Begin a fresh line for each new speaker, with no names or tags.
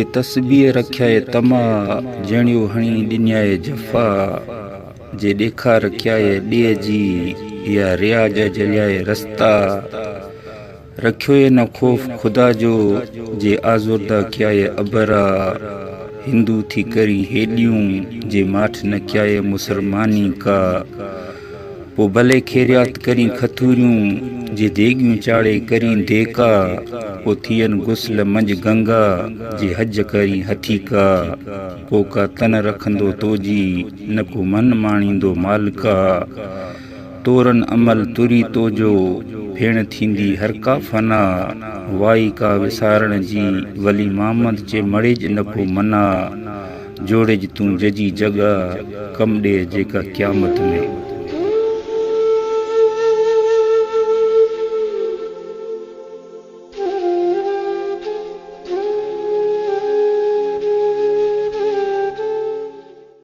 जे तस्बीह रख्याए तमा जणियो हणी ॾिन्याए जफ़ा जे ॾेखा रख्याए ॾे जी या रियाज जलियाए रस्ता रखियो न खौफ खुदा जो जे आज़ुर्दा कियाए अबरा हिंदू थी करी हेडियूं जे माठ न कियाए मुसलमानी का पो भले खेरियात करी खथूरियूं जे देगियूं चाड़े करी देका पो थियन गुस्ल मंझ गंगा जे हज करी हथी का पो का तन रखंदो तोजी न को मन माणींदो मालिका तोरन अमल तुरी तोजो भेण थींदी हर का फना वाई का विसारण जी वली मोहम्मद जे मड़ेज न को मना जोड़ेज तूं जजी जॻह कम ॾे जेका क़यामत में।